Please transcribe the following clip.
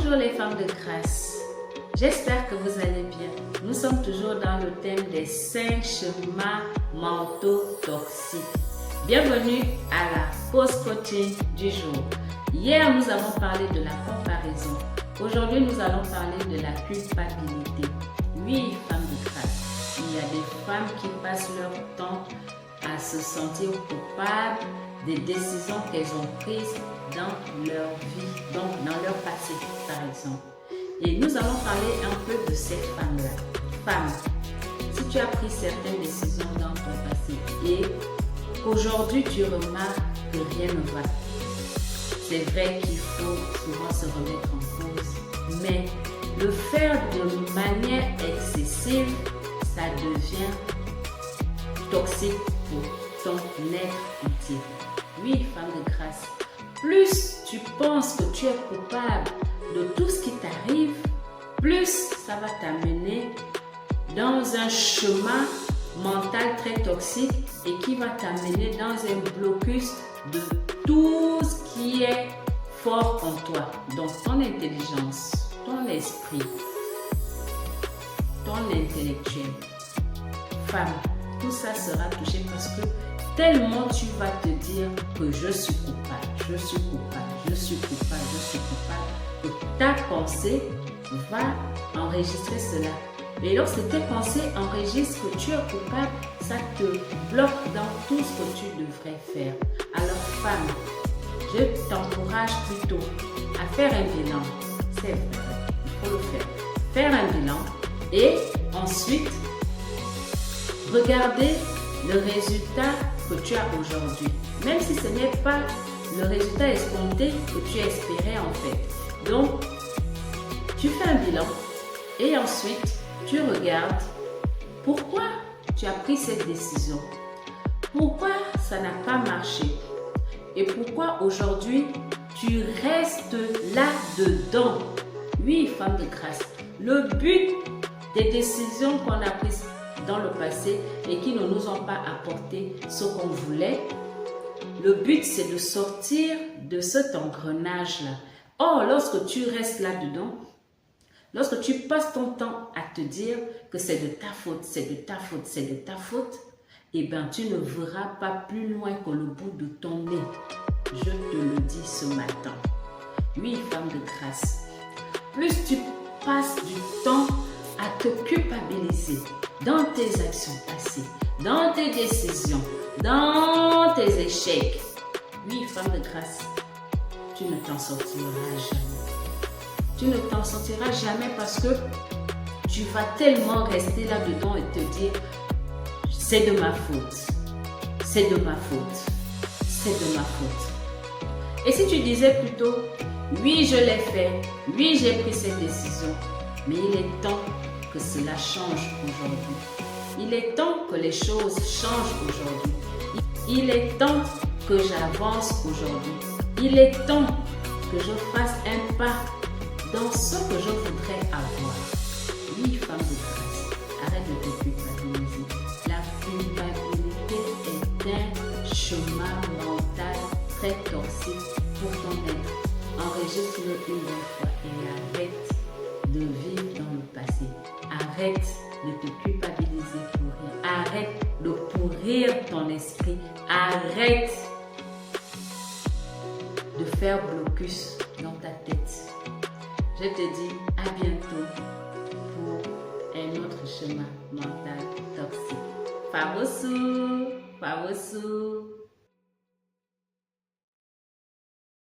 Bonjour les femmes de grâce, j'espère que vous allez bien. Nous sommes toujours dans le thème des 5 schémas mentaux toxiques. Bienvenue à la pause coaching du jour. Hier, nous avons parlé de la comparaison. Aujourd'hui, nous allons parler de la culpabilité. Oui, femmes de grâce, il y a des femmes qui passent leur temps à se sentir coupables des décisions qu'elles ont prises dans leur vie, donc dans leur passé, par exemple. Et nous allons parler un peu de cette femme-là. Femme, si tu as pris certaines décisions dans ton passé et qu'aujourd'hui tu remarques que rien ne va, c'est vrai qu'il faut souvent se remettre en cause, mais le faire de manière excessive, ça devient toxique pour ton être entier. Oui, femme de grâce, plus tu penses que tu es coupable de tout ce qui t'arrive, plus ça va t'amener dans un chemin mental très toxique et qui va t'amener dans un blocus de tout ce qui est fort en toi. Donc ton intelligence, ton esprit, ton intellectuel. Femme, tout ça sera touché parce que tellement tu vas te dire que je suis coupable, je suis coupable, je suis coupable, je suis coupable, que ta pensée va enregistrer cela. Et lorsque tes pensées enregistrent que tu es coupable, ça te bloque dans tout ce que tu devrais faire. Alors femme, je t'encourage plutôt à faire un bilan. C'est vrai, il faut le faire. Faire un bilan et ensuite regarder le résultat que tu as aujourd'hui, même si ce n'est pas le résultat escompté que tu espérais en fait. Donc, tu fais un bilan et ensuite, tu regardes pourquoi tu as pris cette décision, pourquoi ça n'a pas marché et pourquoi aujourd'hui tu restes là-dedans. Oui, femme de grâce, le but des décisions qu'on a prises dans le passé et qui ne nous ont pas apporté ce qu'on voulait, le but c'est de sortir de cet engrenage-là. Or, lorsque tu restes là-dedans, lorsque tu passes ton temps à te dire que c'est de ta faute, c'est de ta faute, c'est de ta faute, eh bien, tu ne verras pas plus loin que le bout de ton nez. Je te le dis ce matin. Oui, femme de grâce, plus tu passes du temps à te culpabiliser dans tes actions passées, dans tes décisions, dans tes échecs. Oui, femme de grâce, tu ne t'en sortiras jamais. Tu ne t'en sortiras jamais parce que tu vas tellement rester là-dedans et te dire c'est de ma faute, c'est de ma faute, c'est de ma faute. Et si tu disais plutôt oui, je l'ai fait, oui, j'ai pris cette décision, mais il est temps que cela change aujourd'hui. Il est temps que les choses changent aujourd'hui. Il est temps que j'avance aujourd'hui. Il est temps que je fasse un pas dans ce que je voudrais avoir. Oui, femme de grâce, arrête de te culpabiliser. La culpabilité est un chemin mental très toxique pour ton être. Enregistre-le une bonne fois et arrête de vivre dans le passé. Arrête de te culpabiliser pour rien. Arrête de pourrir ton esprit. Arrête de faire blocus dans ta tête. Je te dis à bientôt pour un autre chemin mental toxique. Famosu, famosu.